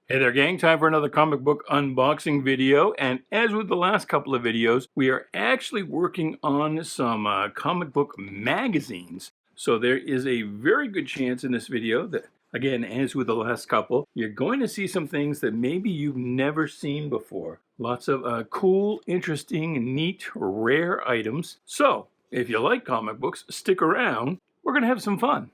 Hey there, gang. Time for another comic book unboxing video. And as with the last couple of videos, we are actually working on some comic book magazines. So there is a very good chance in this video that, again, as with the last couple, you're going to see some things that maybe you've never seen before. Lots of cool, interesting, neat, rare items. So if you like comic books, stick around. We're going to have some fun.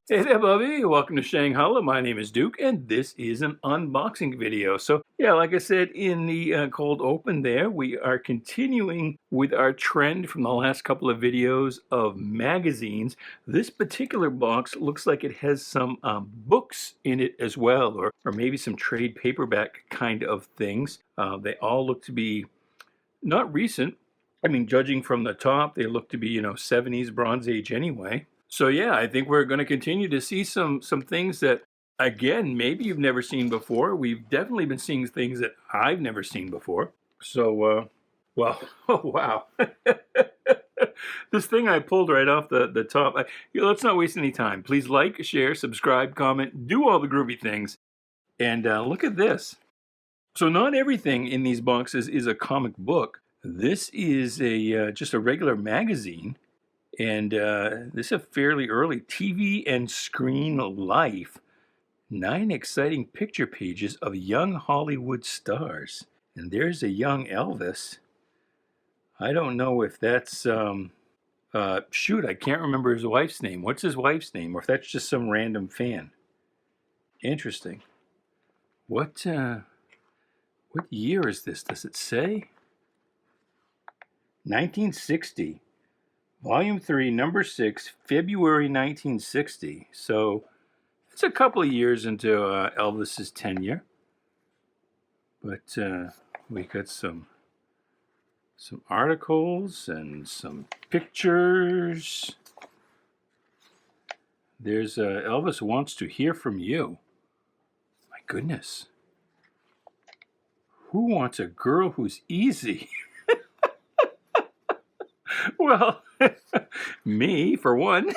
Hey there, Bubby. Welcome to Shanghalla. My name is Duke, and this is an unboxing video. So, yeah, like I said in the cold open there, we are continuing with our trend from the last couple of videos of magazines. This particular box looks like it has some books in it as well, or maybe some trade paperback kind of things. They all look to be not recent. I mean, judging from the top, they look to be, 70s, Bronze Age anyway. So yeah, I think we're going to continue to see some things that, again, maybe you've never seen before. We've definitely been seeing things that I've never seen before. So, well, oh wow. This thing I pulled right off the top. Let's not waste any time. Please like, share, subscribe, comment, do all the groovy things. And look at this. So not everything in these boxes is a comic book. This is just a regular magazine. And this is a fairly early TV and Screen Life. 9 exciting picture pages of young Hollywood stars. And there's a young Elvis. I don't know if that's, shoot, I can't remember his wife's name. What's his wife's name? Or if that's just some random fan. Interesting. What year is this? Does it say? 1960. Volume 3, number 6, February 1960. So it's a couple of years into Elvis's tenure. But we got some articles and some pictures. There's Elvis Wants to Hear From You. My goodness. Who wants a girl who's easy? Well, me, for one.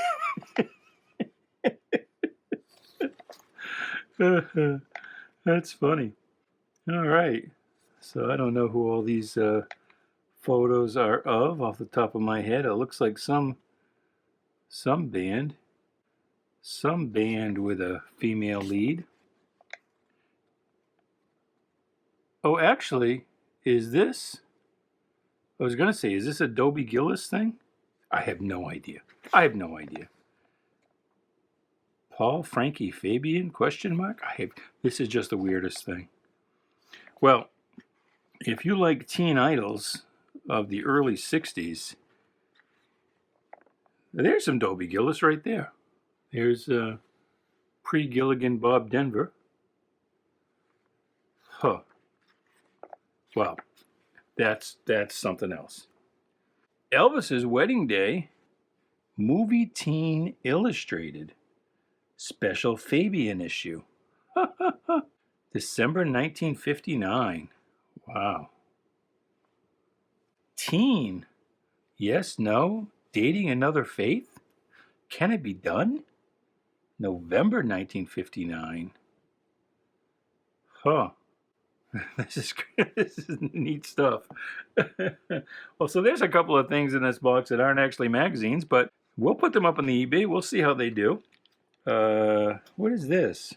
That's funny. All right. So I don't know who all these photos are of off the top of my head. It looks like some band. Some band with a female lead. Oh, actually, is this... I was going to say, is this a Dobie Gillis thing? I have no idea. Paul, Frankie, Fabian, question mark? This is just the weirdest thing. Well, if you like teen idols of the early 60s, there's some Dobie Gillis right there. There's pre-Gilligan Bob Denver. Huh. Well, that's something else. Elvis's Wedding Day, Movie Teen Illustrated, special Fabian issue. December 1959. Wow. Teen. Yes, no. Dating Another Faith? Can it be done? November 1959. Huh. This is neat stuff. Well, so there's a couple of things in this box that aren't actually magazines, but we'll put them up on the eBay. We'll see how they do. What is this?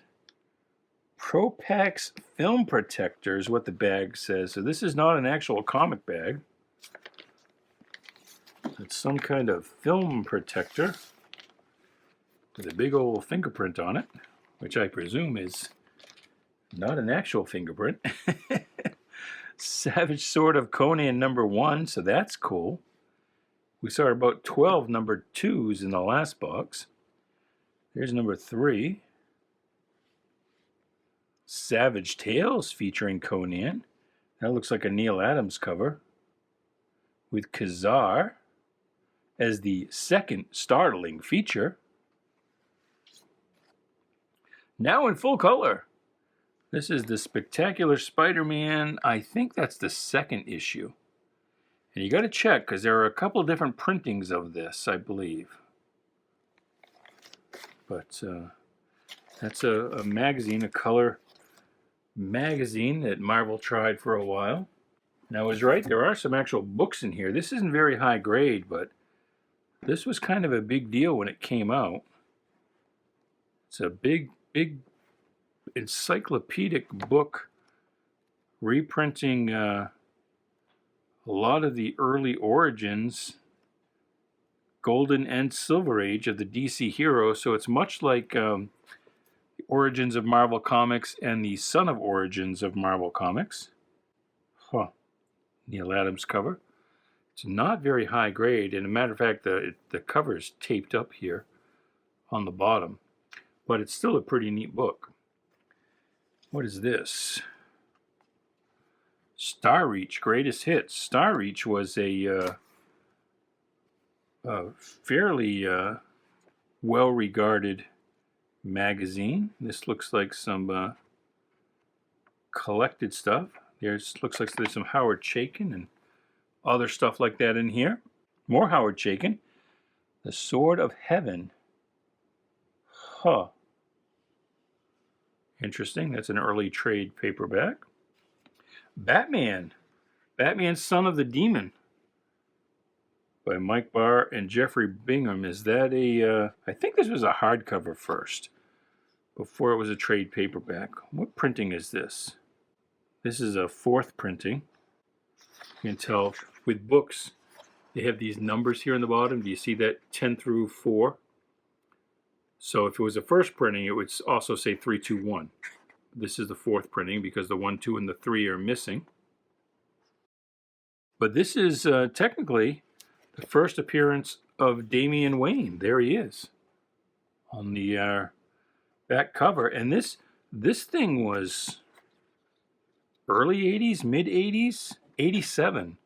Propax Film Protector is what the bag says. So this is not an actual comic bag. It's some kind of film protector with a big old fingerprint on it, which I presume is not an actual fingerprint. Savage Sword of Conan number 1, so that's cool. We saw about 12 number 2s in the last box. There's number 3. Savage Tales featuring Conan. That looks like a Neil Adams cover. With Kazar as the second startling feature. Now in full color. This is the Spectacular Spider-Man. I think that's the second issue. And you got to check, because there are a couple different printings of this, I believe. But that's a magazine, a color magazine that Marvel tried for a while. And I was right, there are some actual books in here. This isn't very high grade, but this was kind of a big deal when it came out. It's a big encyclopedic book reprinting a lot of the early origins, Golden and Silver Age of the DC heroes. So it's much like the Origins of Marvel Comics and the Son of Origins of Marvel Comics. Huh. Neil Adams cover. It's not very high grade, and a matter of fact, the cover is taped up here on the bottom, but it's still a pretty neat book. What is this? Starreach Greatest Hits. Starreach was a fairly well-regarded magazine. This looks like some collected stuff. Looks like there's some Howard Chaykin and other stuff like that in here. More Howard Chaykin. The Sword of Heaven. Huh. Interesting. That's an early trade paperback. Batman. Batman, Son of the Demon. By Mike Barr and Jeffrey Bingham. Is that a... I think this was a hardcover first, before it was a trade paperback. What printing is this? This is a fourth printing. You can tell with books, they have these numbers here on the bottom. Do you see that? 10 through 4. So if it was a first printing, it would also say 3, 2, 1. This is the fourth printing because the 1, 2, and the 3 are missing. But this is technically the first appearance of Damian Wayne. There he is on the back cover. And this thing was early 80s, mid 80s, 87.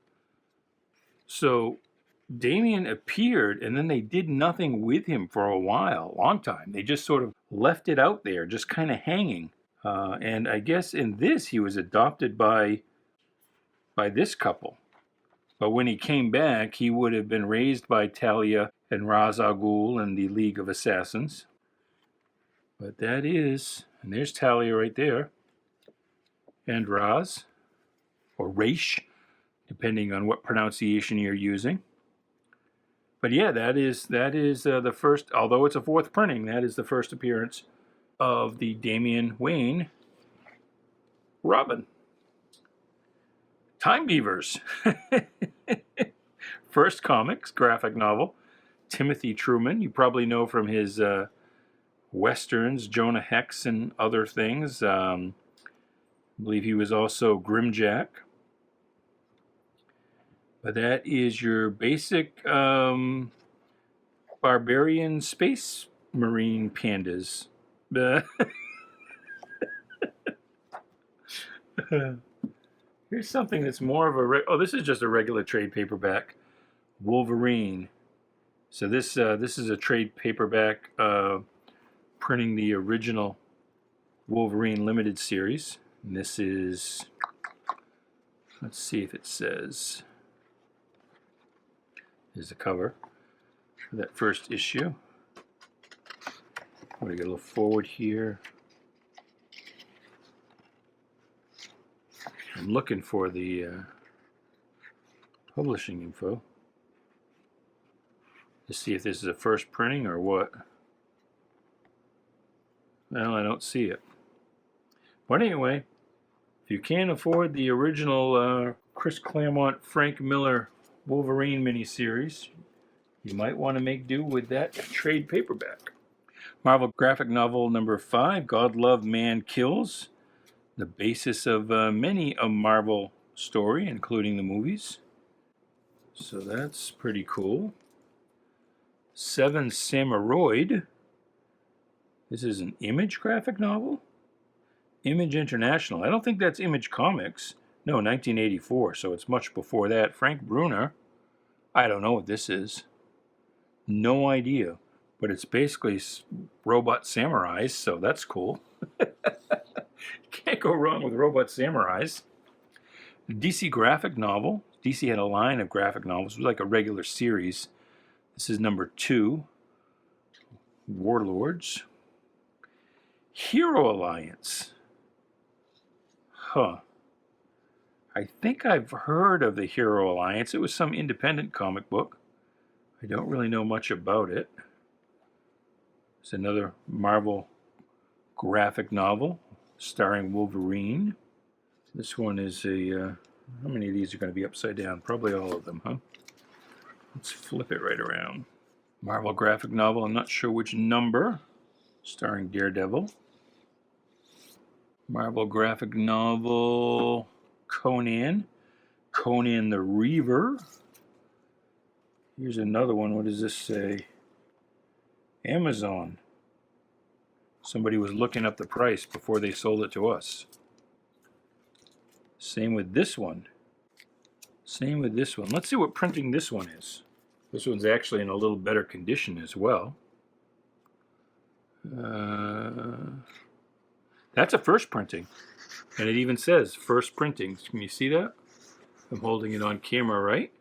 So Damian appeared, and then they did nothing with him for a while, long time. They just sort of left it out there, just kind of hanging. And I guess in this, he was adopted by this couple. But when he came back, he would have been raised by Talia and Ra's al Ghul and the League of Assassins. But that is, and there's Talia right there. And Raz, or Raish, depending on what pronunciation you're using. But yeah, that is the first, although it's a fourth printing, that is the first appearance of the Damian Wayne Robin. Time Beavers. First comics, graphic novel. Timothy Truman, you probably know from his westerns, Jonah Hex and other things. I believe he was also Grimjack. But that is your basic barbarian space marine pandas. Here's something that's more of a... oh, this is just a regular trade paperback. Wolverine. So this is a trade paperback printing the original Wolverine limited series. And this is... let's see if it says... here's the cover for that first issue. I'm going to get a little forward here. I'm looking for the publishing info to see if this is a first printing or what. Well, I don't see it. But anyway, if you can't afford the original Chris Claremont, Frank Miller Wolverine miniseries, you might want to make do with that trade paperback. Marvel graphic novel number 5, God Love Man Kills. The basis of many a Marvel story, including the movies. So that's pretty cool. 7 Samuroid. This is an Image graphic novel? Image International. I don't think that's Image Comics. No, 1984, so it's much before that. Frank Brunner. I don't know what this is. No idea. But it's basically robot samurais, so that's cool. Can't go wrong with robot samurais. DC graphic novel, DC had a line of graphic novels. It was like a regular series. This is number 2. Warlords. Hero Alliance. Huh. I think I've heard of the Hero Alliance. It was some independent comic book. I don't really know much about it. It's another Marvel graphic novel starring Wolverine. This one is a... how many of these are going to be upside down? Probably all of them, huh? Let's flip it right around. Marvel graphic novel, I'm not sure which number, starring Daredevil. Marvel graphic novel, Conan. Conan the Reaver. Here's another one. What does this say? Amazon. Somebody was looking up the price before they sold it to us. Same with this one. Same with this one. Let's see what printing this one is. This one's actually in a little better condition as well. That's a first printing. And it even says first printing. Can you see that? I'm holding it on camera, right?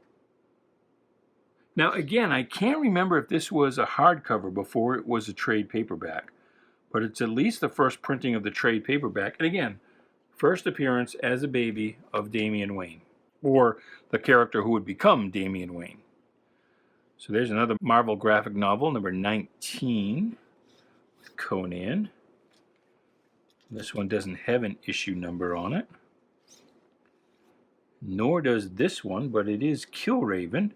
Now again, I can't remember if this was a hardcover before it was a trade paperback. But it's at least the first printing of the trade paperback. And again, first appearance as a baby of Damian Wayne. Or the character who would become Damian Wayne. So there's another Marvel graphic novel, number 19, with Conan. This one doesn't have an issue number on it. Nor does this one, but it is Killraven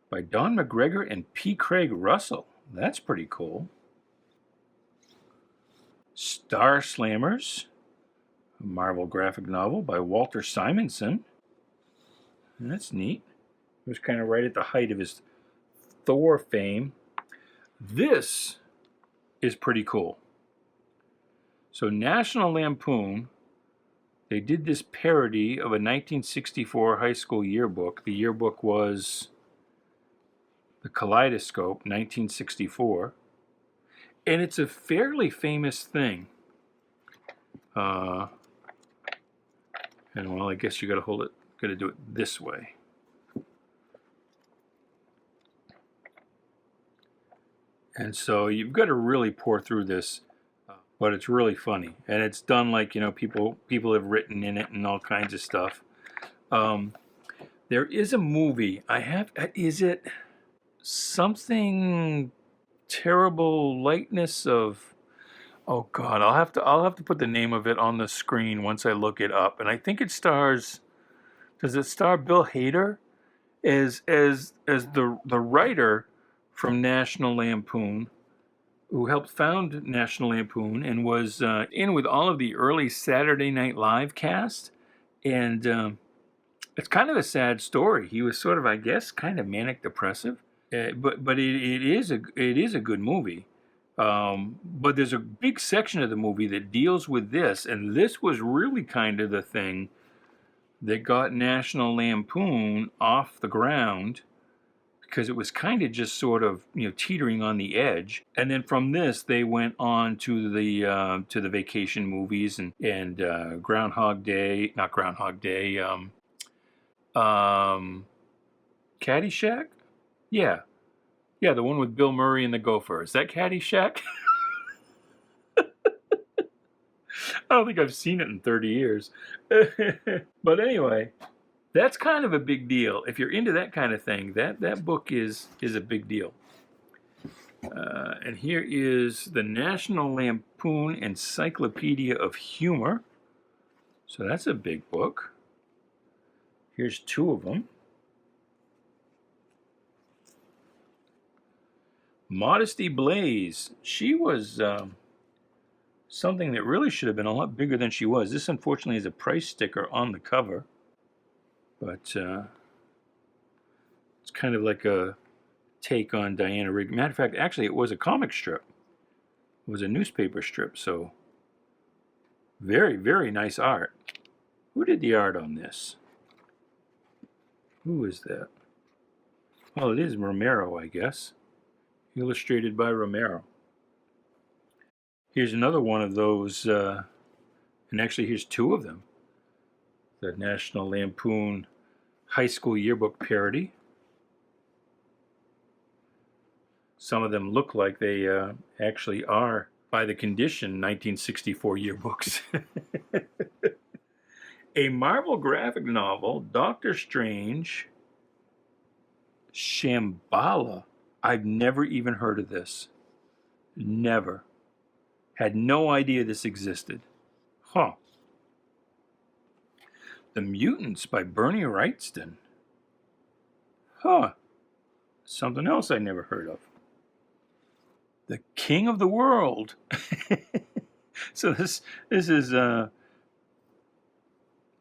by Don McGregor and P. Craig Russell. That's pretty cool. Star Slammers, a Marvel graphic novel by Walter Simonson. And that's neat. It was kind of right at the height of his Thor fame. This is pretty cool. So National Lampoon, they did this parody of a 1964 high school yearbook. The yearbook was the Kaleidoscope, 1964. And it's a fairly famous thing. And well, I guess you got to hold it, got to do it this way. And so you've got to really pour through this, but it's really funny. And it's done like, you know, people have written in it and all kinds of stuff. There is a movie. Is it something terrible lightness of, oh God, I'll have to put the name of it on the screen once I look it up. And I think it stars, does it star Bill Hader as the writer from National Lampoon, who helped found National Lampoon and was in with all of the early Saturday Night Live cast. And it's kind of a sad story. He was sort of, I guess, kind of manic depressive. But it is a good movie. But there's a big section of the movie that deals with this, and this was really kind of the thing that got National Lampoon off the ground, because it was kind of just sort of, you know, teetering on the edge. And then from this, they went on to the vacation movies and Groundhog Day, not Groundhog Day, Caddyshack. Yeah, the one with Bill Murray and the Gopher. Is that Caddyshack? I don't think I've seen it in 30 years. But anyway, that's kind of a big deal. If you're into that kind of thing, that book is a big deal. And here is the National Lampoon Encyclopedia of Humor. So that's a big book. Here's 2 of them. Modesty Blaze. She was something that really should have been a lot bigger than she was. This, unfortunately, is a price sticker on the cover. But it's kind of like a take on Diana Rigg. Matter of fact, actually, it was a comic strip. It was a newspaper strip. So very, very nice art. Who did the art on this? Who is that? Well, it is Romero, I guess. Illustrated by Romero. Here's another one of those, and actually here's 2 of them. The National Lampoon high school yearbook parody. Some of them look like they actually are, by the condition, 1964 yearbooks. A Marvel graphic novel, Doctor Strange, Shamballa. I've never even heard of this. Never. Had no idea this existed. Huh. The Mutants by Bernie Wrightston. Huh. Something else I never heard of. The King of the World. So this is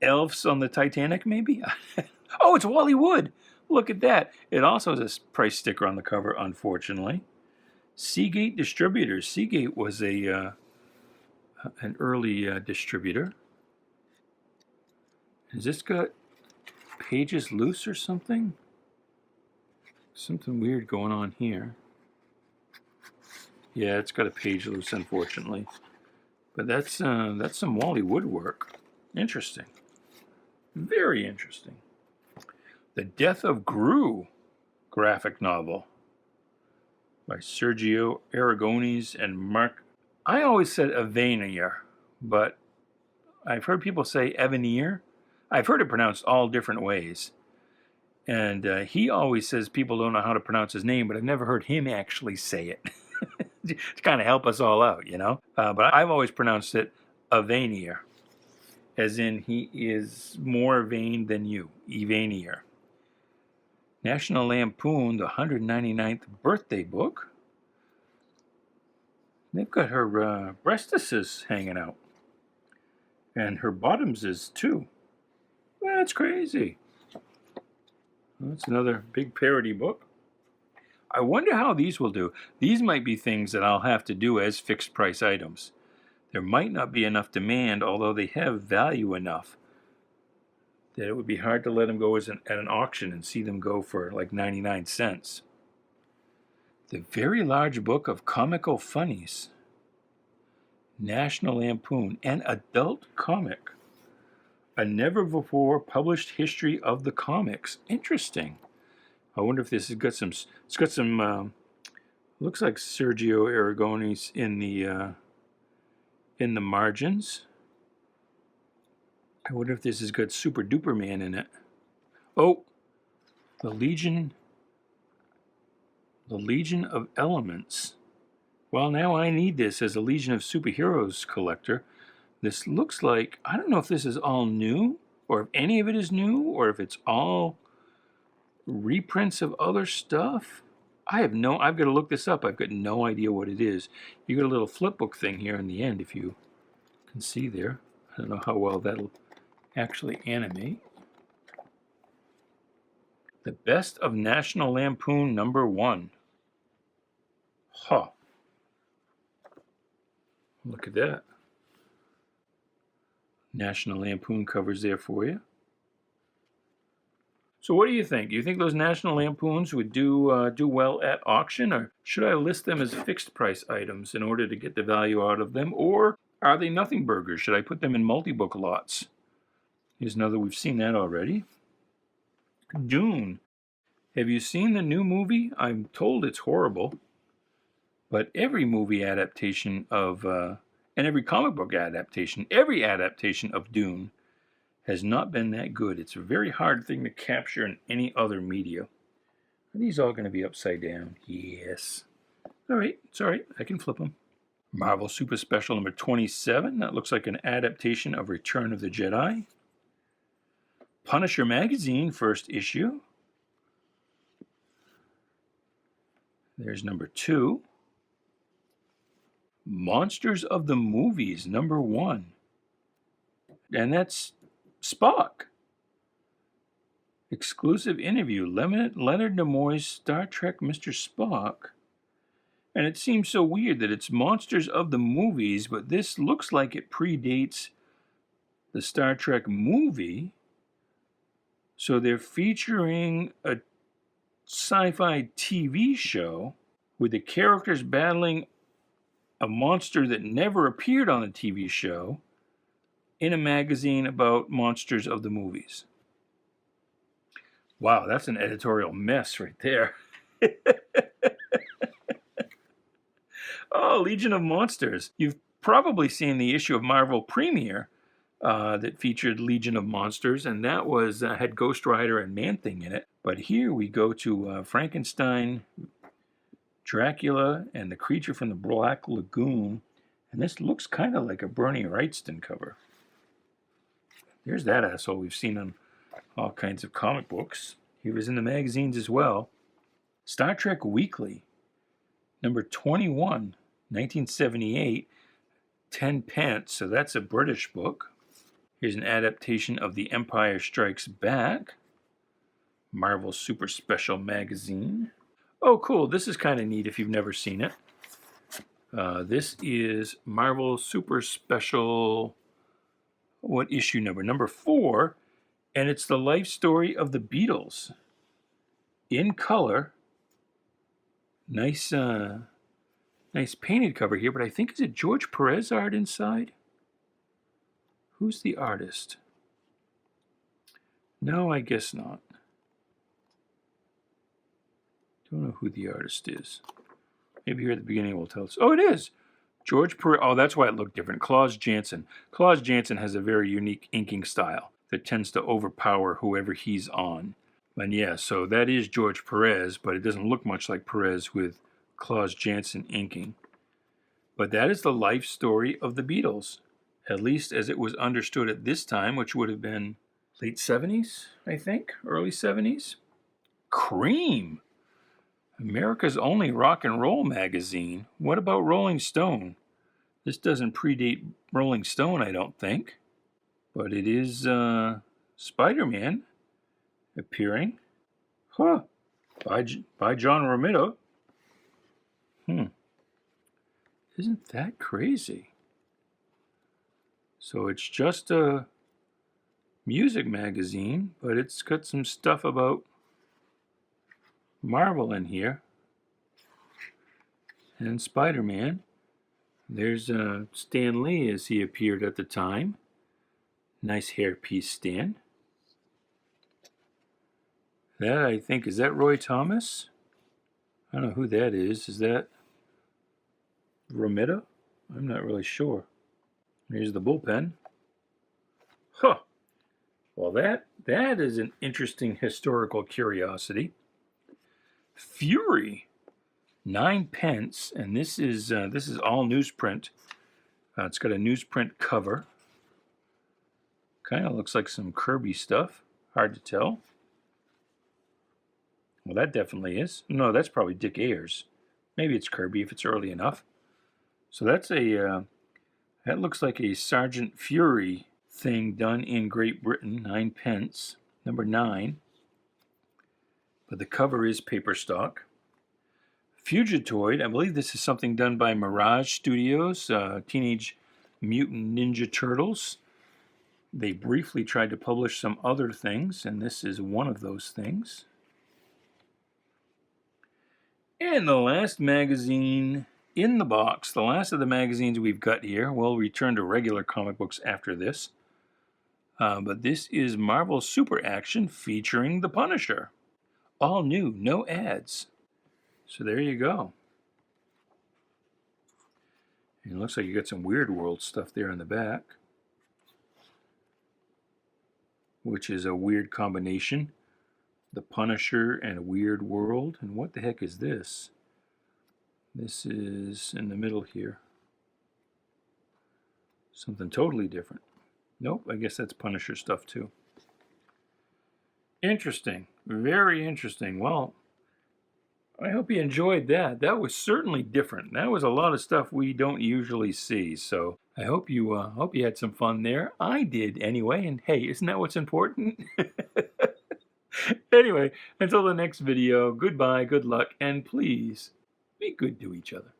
elves on the Titanic, maybe? Oh, it's Wally Wood. Look at that. It also has a price sticker on the cover, unfortunately. Seagate Distributors. Seagate was an early distributor. Has this got pages loose or something? Something weird going on here. Yeah, it's got a page loose, unfortunately. But that's some Wally Wood work. Interesting. Very interesting. The Death of Groo graphic novel by Sergio Aragones and Mark. I always said Evanier, but I've heard people say Evanier. I've heard it pronounced all different ways. And he always says people don't know how to pronounce his name, but I've never heard him actually say it. To kind of help us all out, you know? But I've always pronounced it Evanier, as in he is more vain than you, Evanier. National Lampoon, the 199th birthday book. They've got her breastises hanging out. And her bottoms is too. That's crazy. That's another big parody book. I wonder how these will do. These might be things that I'll have to do as fixed price items. There might not be enough demand, although they have value enough that it would be hard to let them go at an auction and see them go for like 99 cents. The Very Large Book of Comical Funnies. National Lampoon, an adult comic. A never-before published history of the comics. Interesting. I wonder if this has got some. It's got some. Looks like Sergio Aragones in the margins. I wonder if this has got Super Duper Man in it. Oh, the Legion of Elements. Well, now I need this as a Legion of Superheroes collector. This looks like, I don't know if this is all new, or if any of it is new, or if it's all reprints of other stuff. I've got to look this up. I've got no idea what it is. You got a little flip book thing here in the end, if you can see there. I don't know how well that'll actually animate. The Best of National Lampoon #1. Huh. Look at that. National Lampoon covers there for you. So what do you think? Do you think those National Lampoons would do well at auction, or should I list them as fixed price items in order to get the value out of them, or are they nothing burgers? Should I put them in multi-book lots? Here's another, we've seen that already. Dune. Have you seen the new movie? I'm told it's horrible, but every movie adaptation of, and every comic book adaptation, every adaptation of Dune has not been that good. It's a very hard thing to capture in any other media. Are these all going to be upside down? Yes. All right, it's all right. I can flip them. Marvel Super Special number 27. That looks like an adaptation of Return of the Jedi. Punisher Magazine, first issue. There's number 2. Monsters of the Movies, number 1. And that's Spock. Exclusive interview, Leonard Nimoy's Star Trek Mr. Spock. And it seems so weird that it's Monsters of the Movies, but this looks like it predates the Star Trek movie. So they're featuring a sci-fi TV show with the characters battling a monster that never appeared on the TV show in a magazine about monsters of the movies. Wow, that's an editorial mess right there. Oh, Legion of Monsters. You've probably seen the issue of Marvel Premiere that featured Legion of Monsters, and that was had Ghost Rider and Man-Thing in it. But here we go to Frankenstein, Dracula, and the creature from the Black Lagoon. And this looks kind of like a Bernie Wrightson cover. There's that asshole we've seen on all kinds of comic books. He was in the magazines as well. Star Trek Weekly, number 21, 1978, 10 pence. So that's a British book. Here's an adaptation of The Empire Strikes Back, Marvel Super Special magazine. Oh, cool. This is kind of neat if you've never seen it. This is Marvel Super Special, what issue number? Number 4, and it's the life story of the Beatles in color. Nice, nice painted cover here, but I think, is it George Perez art inside? Who's the artist? No, I guess not. Don't know who the artist is. Maybe here at the beginning we'll tell us. Oh, it is George Perez. Oh, that's why it looked different. Klaus Janson. Klaus Janson has a very unique inking style that tends to overpower whoever he's on. And yeah, so that is George Perez, but it doesn't look much like Perez with Klaus Janson inking. But that is the life story of the Beatles, at least as it was understood at this time, which would have been late 70s, I think, early 70s. Creem, America's only rock and roll magazine. What about Rolling Stone? This doesn't predate Rolling Stone, I don't think. But it is Spider-Man appearing. Huh. By John Romita. Isn't that crazy? So it's just a music magazine, but it's got some stuff about Marvel in here. And Spider-Man. There's Stan Lee as he appeared at the time. Nice hairpiece, Stan. That, I think, is that Roy Thomas? I don't know who that is. Is that Romita? I'm not really sure. Here's the bullpen. Huh. Well, that is an interesting historical curiosity. Fury, 9 pence, and this is all newsprint. It's got a newsprint cover. Kind of looks like some Kirby stuff. Hard to tell. Well, that definitely is. No, that's probably Dick Ayers. Maybe it's Kirby if it's early enough. So that's a that looks like a Sergeant Fury thing done in Great Britain. 9 pence, number 9. But the cover is paper stock. Fugitoid, I believe this is something done by Mirage Studios, Teenage Mutant Ninja Turtles. They briefly tried to publish some other things, and this is one of those things. And the last magazine in the box, the last of the magazines we've got here. We'll return to regular comic books after this. But this is Marvel Super Action featuring the Punisher. All new, no ads. So there you go. And it looks like you got some Weird World stuff there in the back, which is a weird combination. The Punisher and a Weird World. And what the heck is this? This is in the middle here. Something totally different. Nope, I guess that's Punisher stuff too. Interesting. Very interesting. Well, I hope you enjoyed that. That was certainly different. That was a lot of stuff we don't usually see. So I hope you had some fun there. I did anyway. And hey, isn't that what's important? Anyway, until the next video, goodbye, good luck, and please be good to each other.